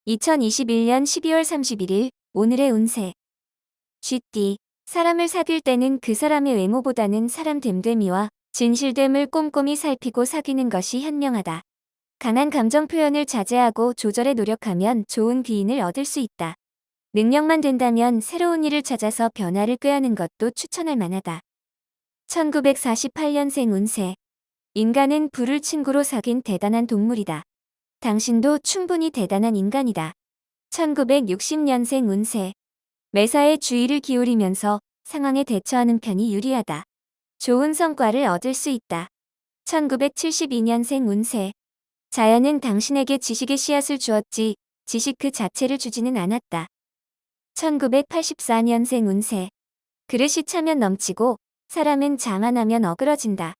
2021년 12월 31일 오늘의 운세. 쥐띠. 사람을 사귈 때는 그 사람의 외모보다는 사람 됨됨이와 진실됨을 꼼꼼히 살피고 사귀는 것이 현명하다. 강한 감정 표현을 자제하고 조절에 노력하면 좋은 귀인을 얻을 수 있다. 능력만 된다면 새로운 일을 찾아서 변화를 꾀하는 것도 추천할 만하다. 1948년생 운세. 인간은 불을 친구로 사귄 대단한 동물이다. 당신도 충분히 대단한 인간이다. 1960년생 운세. 매사에 주의를 기울이면서 상황에 대처하는 편이 유리하다. 좋은 성과를 얻을 수 있다. 1972년생 운세. 자연은 당신에게 지식의 씨앗을 주었지 지식 그 자체를 주지는 않았다. 1984년생 운세. 그릇이 차면 넘치고 사람은 자만하면 어그러진다.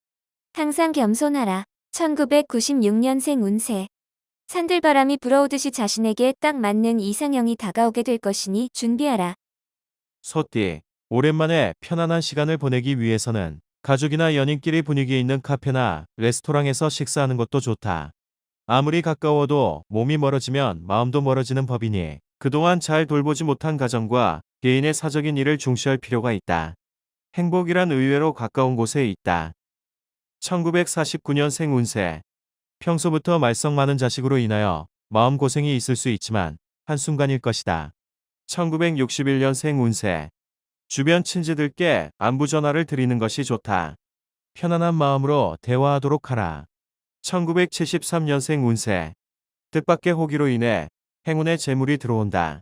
항상 겸손하라. 1996년생 운세. 산들바람이 불어오듯이 자신에게 딱 맞는 이상형이 다가오게 될 것이니 준비하라. 소띠, 오랜만에 편안한 시간을 보내기 위해서는 가족이나 연인끼리 분위기 있는 카페나 레스토랑에서 식사하는 것도 좋다. 아무리 가까워도 몸이 멀어지면 마음도 멀어지는 법이니 그동안 잘 돌보지 못한 가정과 개인의 사적인 일을 중시할 필요가 있다. 행복이란 의외로 가까운 곳에 있다. 1949년생 운세. 평소부터 말썽 많은 자식으로 인하여 마음고생이 있을 수 있지만 한순간일 것이다. 1961년생 운세. 주변 친지들께 안부 전화를 드리는 것이 좋다. 편안한 마음으로 대화하도록 하라. 1973년생 운세. 뜻밖의 호기로 인해 행운의 재물이 들어온다.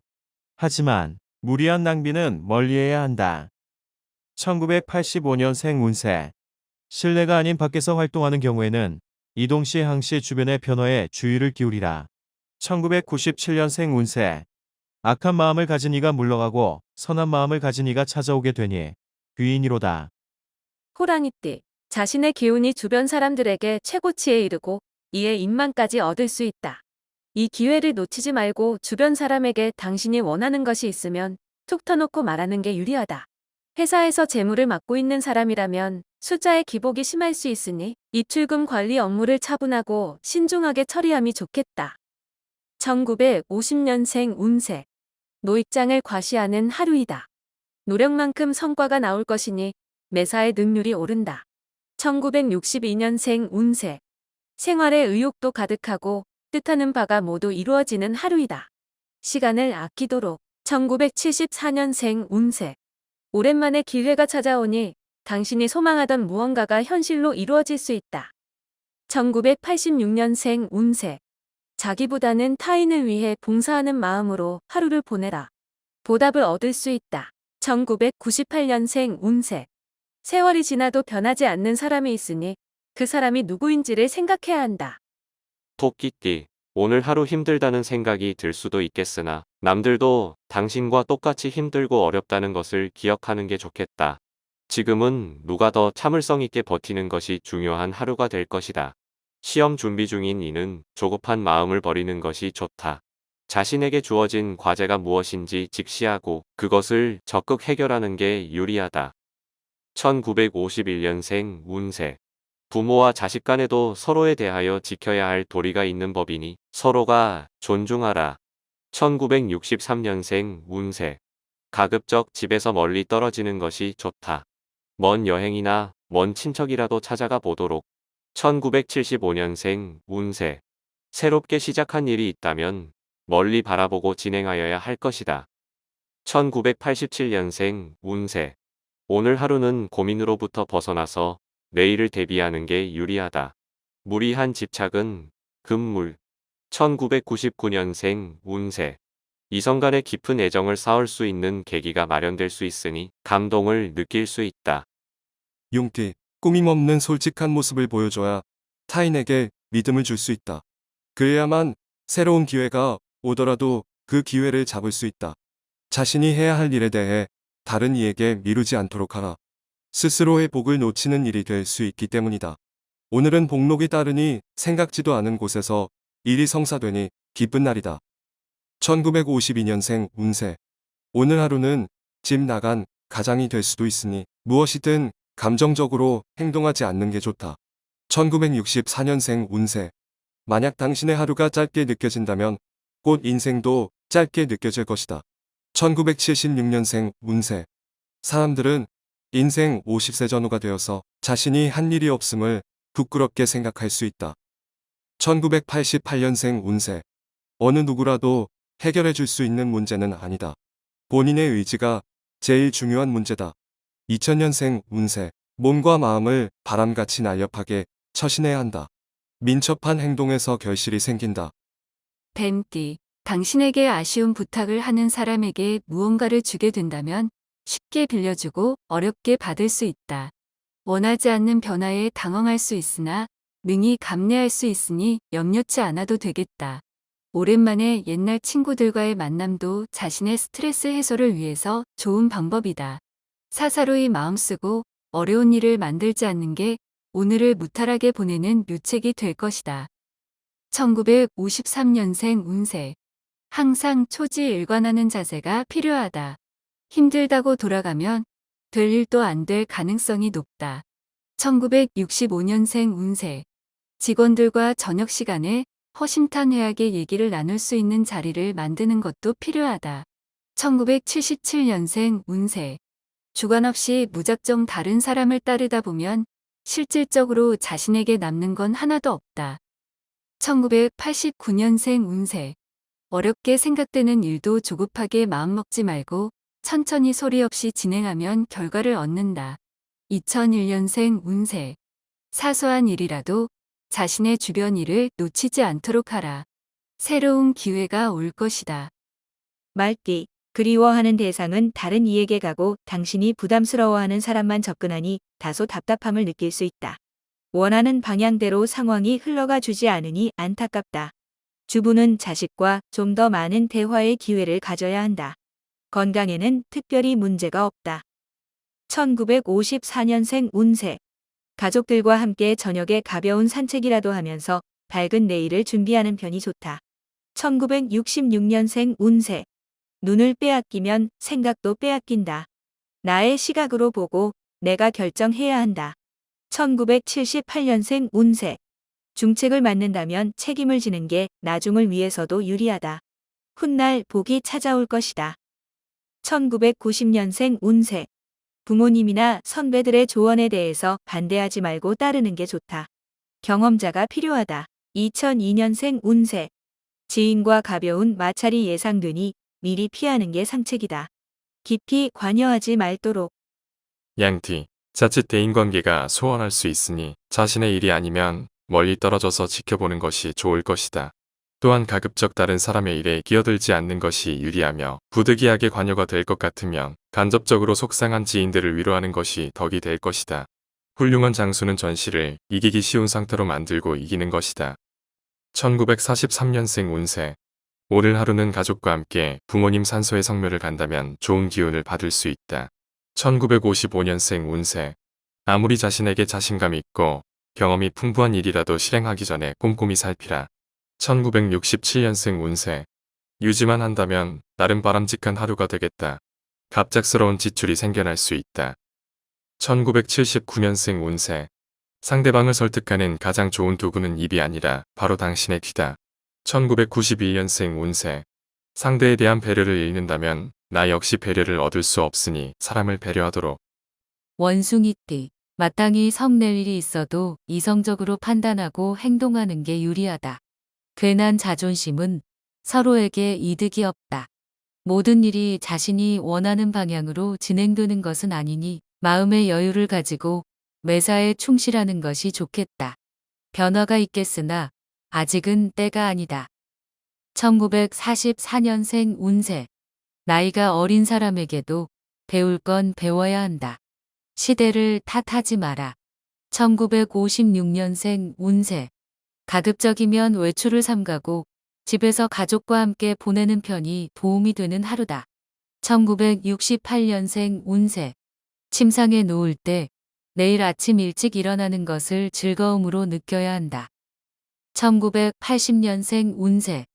하지만 무리한 낭비는 멀리해야 한다. 1985년생 운세. 실내가 아닌 밖에서 활동하는 경우에는 이동시 항시 주변의 변화에 주의를 기울이라. 1997년생 운세. 악한 마음을 가진 이가 물러가고 선한 마음을 가진 이가 찾아오게 되니 귀인이로다. 호랑이띠. 자신의 기운이 주변 사람들에게 최고치에 이르고 이에 인망까지 얻을 수 있다. 이 기회를 놓치지 말고 주변 사람에게 당신이 원하는 것이 있으면 툭 터놓고 말하는 게 유리하다. 회사에서 재무를 맡고 있는 사람이라면 숫자의 기복이 심할 수 있으니 입출금 관리 업무를 차분하고 신중하게 처리함이 좋겠다. 1950년생 운세. 노익장을 과시하는 하루이다. 노력만큼 성과가 나올 것이니 매사에 능률이 오른다. 1962년생 운세. 생활에 의욕도 가득하고 뜻하는 바가 모두 이루어지는 하루이다. 시간을 아끼도록. 1974년생 운세. 오랜만에 기회가 찾아오니 당신이 소망하던 무언가가 현실로 이루어질 수 있다. 1986년생 운세. 자기보다는 타인을 위해 봉사하는 마음으로 하루를 보내라. 보답을 얻을 수 있다. 1998년생 운세. 세월이 지나도 변하지 않는 사람이 있으니 그 사람이 누구인지를 생각해야 한다. 토끼띠, 오늘 하루 힘들다는 생각이 들 수도 있겠으나 남들도 당신과 똑같이 힘들고 어렵다는 것을 기억하는 게 좋겠다. 지금은 누가 더 참을성 있게 버티는 것이 중요한 하루가 될 것이다. 시험 준비 중인 이는 조급한 마음을 버리는 것이 좋다. 자신에게 주어진 과제가 무엇인지 직시하고 그것을 적극 해결하는 게 유리하다. 1951년생 운세. 부모와 자식 간에도 서로에 대하여 지켜야 할 도리가 있는 법이니 서로가 존중하라. 1963년생 운세. 가급적 집에서 멀리 떨어지는 것이 좋다. 먼 여행이나 먼 친척이라도 찾아가 보도록. 1975년생 운세. 새롭게 시작한 일이 있다면 멀리 바라보고 진행하여야 할 것이다. 1987년생 운세. 오늘 하루는 고민으로부터 벗어나서 내일을 대비하는 게 유리하다. 무리한 집착은 금물. 1999년생 운세. 이성 간의 깊은 애정을 쌓을 수 있는 계기가 마련될 수 있으니 감동을 느낄 수 있다. 용띠, 꾸밈없는 솔직한 모습을 보여줘야 타인에게 믿음을 줄 수 있다. 그래야만 새로운 기회가 오더라도 그 기회를 잡을 수 있다. 자신이 해야 할 일에 대해 다른 이에게 미루지 않도록 하라. 스스로의 복을 놓치는 일이 될 수 있기 때문이다. 오늘은 복록이 따르니 생각지도 않은 곳에서 일이 성사되니 기쁜 날이다. 1952년생 운세. 오늘 하루는 집 나간 가장이 될 수도 있으니 무엇이든 감정적으로 행동하지 않는 게 좋다. 1964년생 운세. 만약 당신의 하루가 짧게 느껴진다면 곧 인생도 짧게 느껴질 것이다. 1976년생 운세. 사람들은 인생 50세 전후가 되어서 자신이 한 일이 없음을 부끄럽게 생각할 수 있다. 1988년생 운세. 어느 누구라도 해결해 줄 수 있는 문제는 아니다. 본인의 의지가 제일 중요한 문제다. 2000년생 운세. 몸과 마음을 바람같이 날렵하게 처신해야 한다. 민첩한 행동에서 결실이 생긴다. 뱀띠, 당신에게 아쉬운 부탁을 하는 사람에게 무언가를 주게 된다면 쉽게 빌려주고 어렵게 받을 수 있다. 원하지 않는 변화에 당황할 수 있으나 능히 감내할 수 있으니 염려치 않아도 되겠다. 오랜만에 옛날 친구들과의 만남도 자신의 스트레스 해소를 위해서 좋은 방법이다. 사사로이 마음쓰고 어려운 일을 만들지 않는 게 오늘을 무탈하게 보내는 묘책이 될 것이다. 1953년생 운세. 항상 초지일관하는 자세가 필요하다. 힘들다고 돌아가면 될 일도 안 될 가능성이 높다. 1965년생 운세. 직원들과 저녁 시간에 허심탄회하게 얘기를 나눌 수 있는 자리를 만드는 것도 필요하다. 1977년생 운세. 주관 없이 무작정 다른 사람을 따르다 보면 실질적으로 자신에게 남는 건 하나도 없다. 1989년생 운세. 어렵게 생각되는 일도 조급하게 마음먹지 말고 천천히 소리 없이 진행하면 결과를 얻는다. 2001년생 운세. 사소한 일이라도 자신의 주변 일을 놓치지 않도록 하라. 새로운 기회가 올 것이다. 말띠, 그리워하는 대상은 다른 이에게 가고 당신이 부담스러워하는 사람만 접근하니 다소 답답함을 느낄 수 있다. 원하는 방향대로 상황이 흘러가 주지 않으니 안타깝다. 주부는 자식과 좀 더 많은 대화의 기회를 가져야 한다. 건강에는 특별히 문제가 없다. 1954년생 운세. 가족들과 함께 저녁에 가벼운 산책이라도 하면서 밝은 내일을 준비하는 편이 좋다. 1966년생 운세. 눈을 빼앗기면 생각도 빼앗긴다. 나의 시각으로 보고 내가 결정해야 한다. 1978년생 운세. 중책을 맡는다면 책임을 지는 게 나중을 위해서도 유리하다. 훗날 복이 찾아올 것이다. 1990년생 운세. 부모님이나 선배들의 조언에 대해서 반대하지 말고 따르는 게 좋다. 경험자가 필요하다. 2002년생 운세. 지인과 가벼운 마찰이 예상되니 미리 피하는 게 상책이다. 깊이 관여하지 말도록. 양띠, 자칫 대인관계가 소원할 수 있으니 자신의 일이 아니면 멀리 떨어져서 지켜보는 것이 좋을 것이다. 또한 가급적 다른 사람의 일에 끼어들지 않는 것이 유리하며 부득이하게 관여가 될 것 같으면 간접적으로 속상한 지인들을 위로하는 것이 덕이 될 것이다. 훌륭한 장수는 전시를 이기기 쉬운 상태로 만들고 이기는 것이다. 1943년생 운세. 오늘 하루는 가족과 함께 부모님 산소의 성묘를 간다면 좋은 기운을 받을 수 있다. 1955년생 운세. 아무리 자신에게 자신감이 있고 경험이 풍부한 일이라도 실행하기 전에 꼼꼼히 살피라. 1967년생 운세. 유지만 한다면 나름 바람직한 하루가 되겠다. 갑작스러운 지출이 생겨날 수 있다. 1979년생 운세. 상대방을 설득하는 가장 좋은 도구는 입이 아니라 바로 당신의 귀다. 1991년생 운세. 상대에 대한 배려를 잃는다면 나 역시 배려를 얻을 수 없으니 사람을 배려하도록. 원숭이띠, 마땅히 성낼 일이 있어도 이성적으로 판단하고 행동하는 게 유리하다. 괜한 자존심은 서로에게 이득이 없다. 모든 일이 자신이 원하는 방향으로 진행되는 것은 아니니 마음의 여유를 가지고 매사에 충실하는 것이 좋겠다. 변화가 있겠으나 아직은 때가 아니다. 1944년생 운세. 나이가 어린 사람에게도 배울 건 배워야 한다. 시대를 탓하지 마라. 1956년생 운세. 가급적이면 외출을 삼가고 집에서 가족과 함께 보내는 편이 도움이 되는 하루다. 1968년생 운세. 침상에 누울 때 내일 아침 일찍 일어나는 것을 즐거움으로 느껴야 한다. 1980년생 운세.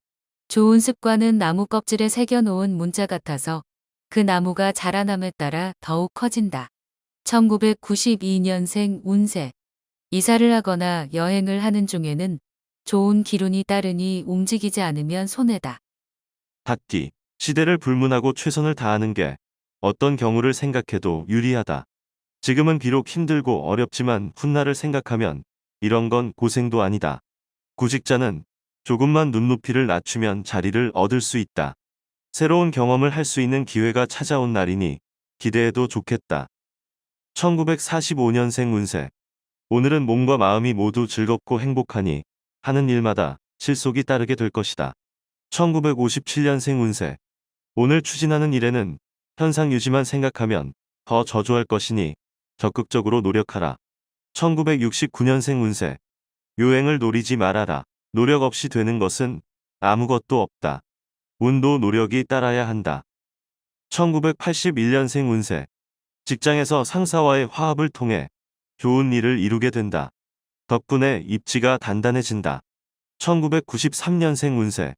좋은 습관은 나무 껍질에 새겨놓은 문자 같아서 그 나무가 자라남에 따라 더욱 커진다. 1992년생 운세. 이사를 하거나 여행을 하는 중에는 좋은 기운이 따르니 움직이지 않으면 손해다. 닫기. 시대를 불문하고 최선을 다하는 게 어떤 경우를 생각해도 유리하다. 지금은 비록 힘들고 어렵지만 훗날을 생각하면 이런 건 고생도 아니다. 구직자는 조금만 눈높이를 낮추면 자리를 얻을 수 있다. 새로운 경험을 할 수 있는 기회가 찾아온 날이니 기대해도 좋겠다. 1945년생 운세. 오늘은 몸과 마음이 모두 즐겁고 행복하니 하는 일마다 실속이 따르게 될 것이다. 1957년생 운세. 오늘 추진하는 일에는 현상 유지만 생각하면 더 저조할 것이니 적극적으로 노력하라. 1969년생 운세. 요행을 노리지 말아라. 노력 없이 되는 것은 아무것도 없다. 운도 노력이 따라야 한다. 1981년생 운세. 직장에서 상사와의 화합을 통해 좋은 일을 이루게 된다. 덕분에 입지가 단단해진다. 1993년생 운세.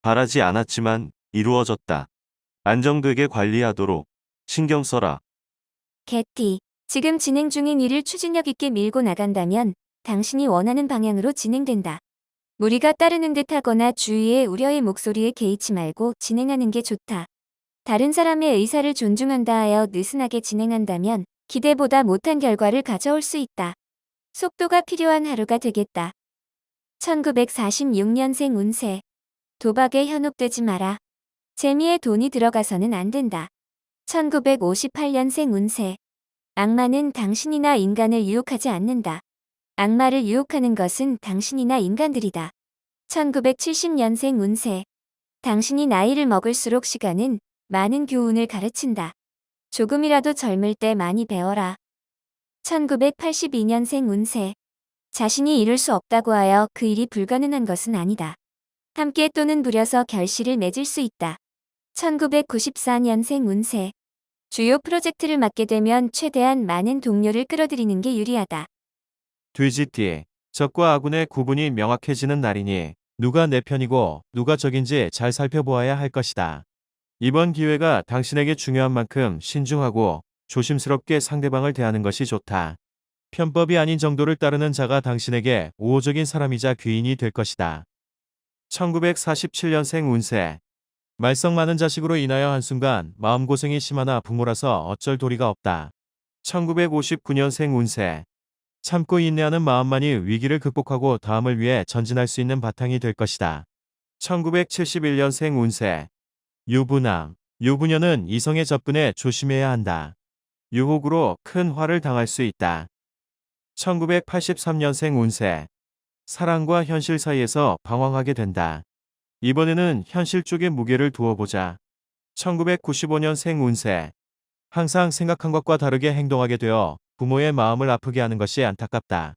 바라지 않았지만 이루어졌다. 안정되게 관리하도록 신경 써라. 개띠. 지금 진행 중인 일을 추진력 있게 밀고 나간다면 당신이 원하는 방향으로 진행된다. 무리가 따르는 듯하거나 주위의 우려의 목소리에 개의치 말고 진행하는 게 좋다. 다른 사람의 의사를 존중한다 하여 느슨하게 진행한다면 기대보다 못한 결과를 가져올 수 있다. 속도가 필요한 하루가 되겠다. 1946년생 운세. 도박에 현혹되지 마라. 재미에 돈이 들어가서는 안 된다. 1958년생 운세. 악마는 당신이나 인간을 유혹하지 않는다. 악마를 유혹하는 것은 당신이나 인간들이다. 1970년생 운세. 당신이 나이를 먹을수록 시간은 많은 교훈을 가르친다. 조금이라도 젊을 때 많이 배워라. 1982년생 운세. 자신이 이룰 수 없다고 하여 그 일이 불가능한 것은 아니다. 함께 또는 부려서 결실을 맺을 수 있다. 1994년생 운세. 주요 프로젝트를 맡게 되면 최대한 많은 동료를 끌어들이는 게 유리하다. 돼지띠. 적과 아군의 구분이 명확해지는 날이니 누가 내 편이고 누가 적인지 잘 살펴보아야 할 것이다. 이번 기회가 당신에게 중요한 만큼 신중하고 조심스럽게 상대방을 대하는 것이 좋다. 편법이 아닌 정도를 따르는 자가 당신에게 우호적인 사람이자 귀인이 될 것이다. 1947년생 운세. 말썽 많은 자식으로 인하여 한순간 마음고생이 심하나 부모라서 어쩔 도리가 없다. 1959년생 운세. 참고 인내하는 마음만이 위기를 극복하고 다음을 위해 전진할 수 있는 바탕이 될 것이다. 1971년생 운세. 유부남. 유부녀는 이성의 접근에 조심해야 한다. 유혹으로 큰 화를 당할 수 있다. 1983년생 운세. 사랑과 현실 사이에서 방황하게 된다. 이번에는 현실 쪽에 무게를 두어보자. 1995년생 운세. 항상 생각한 것과 다르게 행동하게 되어 부모의 마음을 아프게 하는 것이 안타깝다.